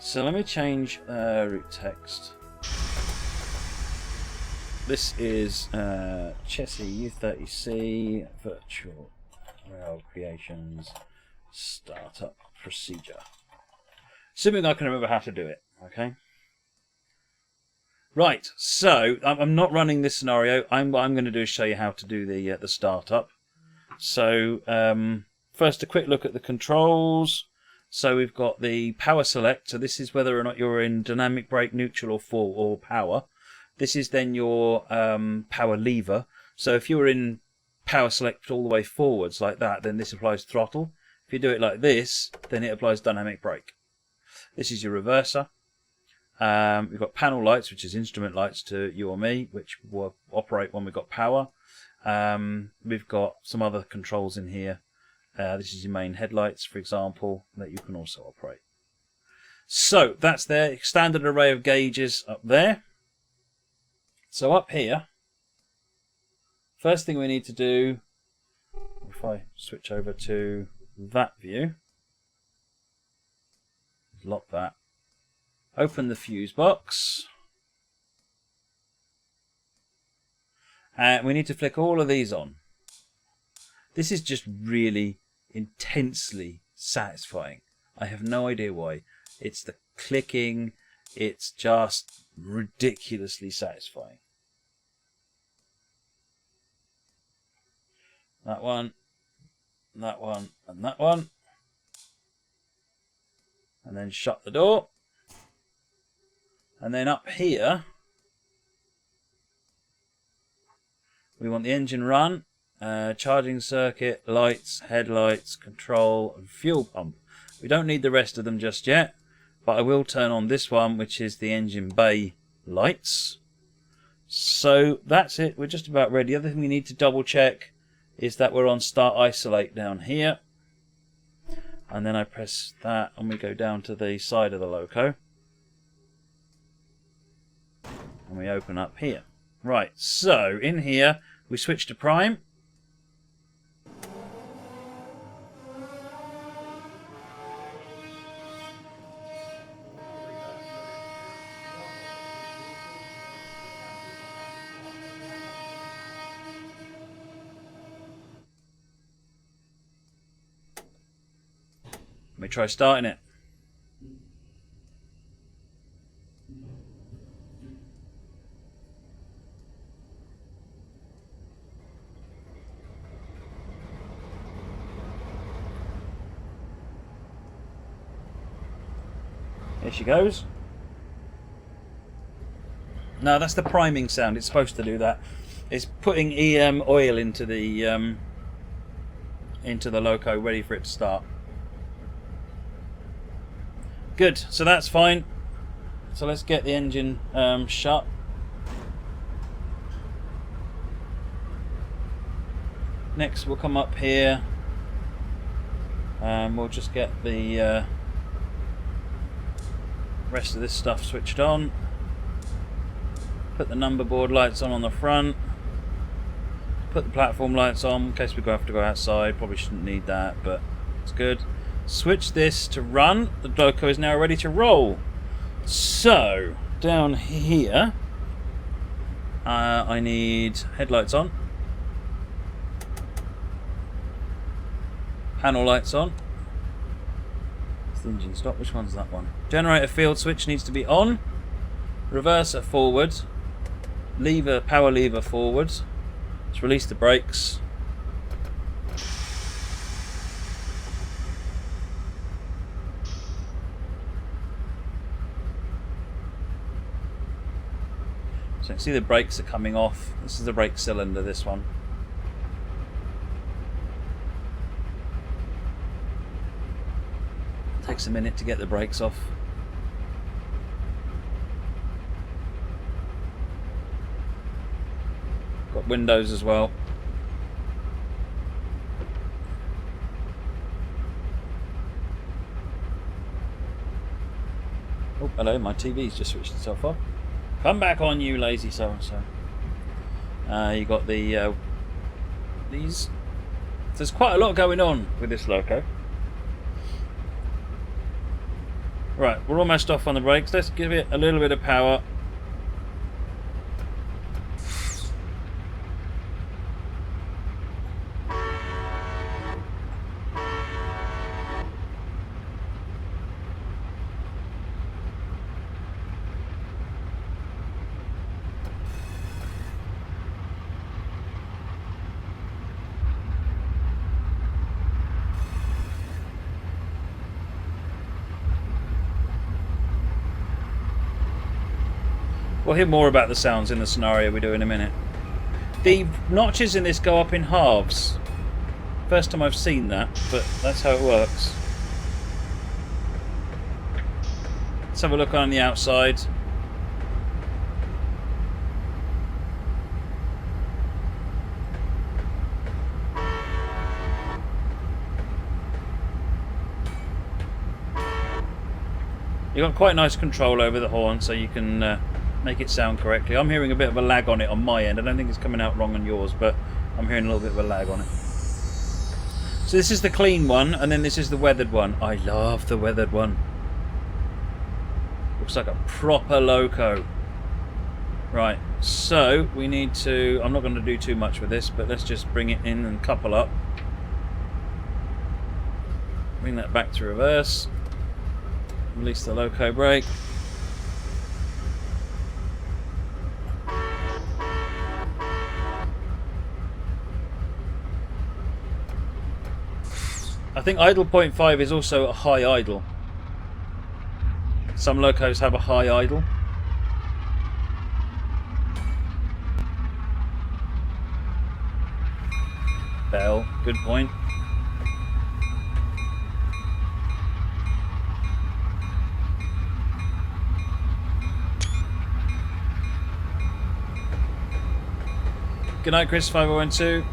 So let me change root text. This is Chessie U30C VirtualRailCreations startup procedure. Assuming I can remember how to do it, okay? Right, so I'm not running this scenario. What I'm going to do is show you how to do the startup. So first, a quick look at the controls. So we've got the power select. So this is whether or not you're in dynamic brake, neutral, or full, or power. This is then your power lever. So if you're in power select all the way forwards like that, then this applies throttle. If you do it like this, then it applies dynamic brake. This is your reverser. We've got panel lights, which is instrument lights to you or me, which will operate when we've got power. We've got some other controls in here. This is your main headlights, for example, that you can also operate. So that's their standard array of gauges up there. So up here, first thing we need to do, if I switch over to that view, lock that, open the fuse box, and we need to flick all of these on. This is just really intensely satisfying. I have no idea why. It's the clicking, it's just ridiculously satisfying. That one, and that one, and that one. And then shut the door. And then up here, we want the engine run, charging circuit, lights, headlights, control, and fuel pump. We don't need the rest of them just yet, but I will turn on this one, which is the engine bay lights. So that's it. We're just about ready. The other thing we need to double check is that we're on start isolate down here. And then I press that and we go down to the side of the loco. And we open up here. Right, so in here we switch to prime. Let me try starting it. Here she goes. No, that's the priming sound. It's supposed to do that. It's putting oil into the loco, ready for it to start. Good, so that's fine. So let's get the engine shut. Next we'll come up here and we'll just get the rest of this stuff switched on. Put the number board lights on the front. Put the platform lights on in case we have to go outside. Probably shouldn't need that, but it's good. Switch this to run. The loco is now ready to roll. So down here I need headlights on, panel lights on. It's the engine stop. Which one's that one? Generator field switch needs to be on. Reverser forward. Lever, power lever forward. Let's release the brakes. So you can see the brakes are coming off. This is the brake cylinder, this one. Takes a minute to get the brakes off. Got windows as well. Oh, hello, my TV's just switched itself off. Come back on, you lazy so-and-so. You got the these. So there's quite a lot going on with this loco. Right, we're almost off on the brakes. Let's give it a little bit of power. We'll hear more about the sounds in the scenario we do in a minute. The notches in this go up in halves. First time I've seen that, but that's how it works. Let's have a look on the outside. You've got quite nice control over the horn, so you can make it sound correctly. I'm hearing a bit of a lag on it on my end. I don't think it's coming out wrong on yours, but I'm hearing a little bit of a lag on it. So this is the clean one, and then this is the weathered one. I love the weathered one. Looks like a proper loco. Right, so we need to... I'm not going to do too much with this, but let's just bring it in and couple up. Bring that back to reverse. Release the loco brake. I think idle 0.5 is also a high idle. Some locos have a high idle. Bell, good point. Good night, Chris 5012.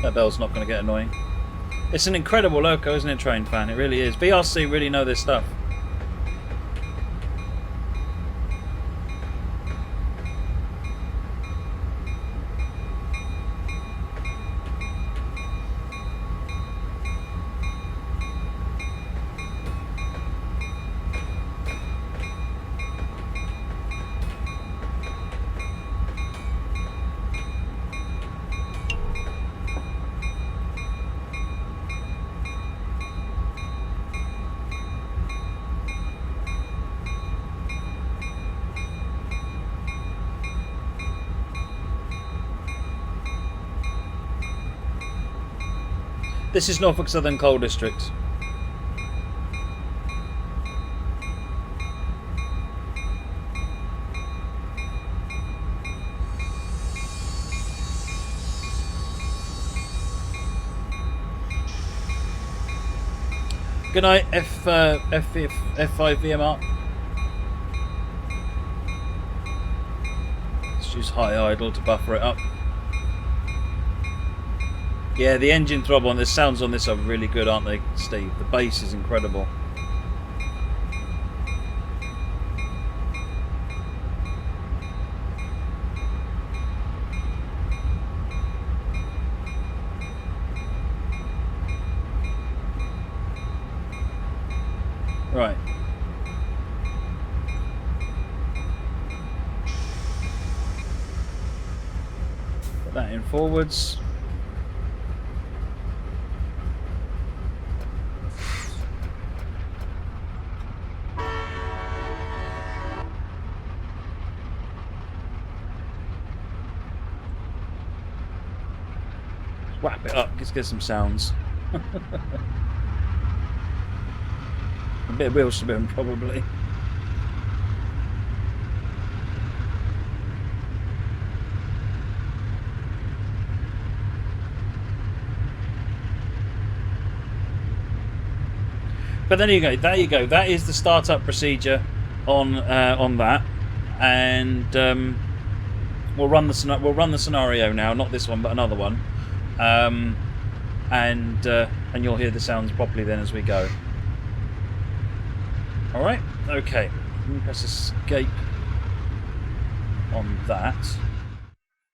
That bell's not going to get annoying. It's an incredible loco, isn't it, Train Fan? It really is. VRC really know their stuff. This is Norfolk Southern Coal District. Good night, F5 VMR. Let's use high idle to buffer it up. Yeah, the engine throb on this, sounds on this are really good, aren't they, Steve? The bass is incredible. Right. Put that in forwards. Wrap it up, let's get some sounds. A bit of wheel spin probably. But there you go. There you go. That is the startup procedure on that, and we'll run the scenario now. Not this one, but another one. And you'll hear the sounds properly then as we go. Alright, okay. Let me press escape on that.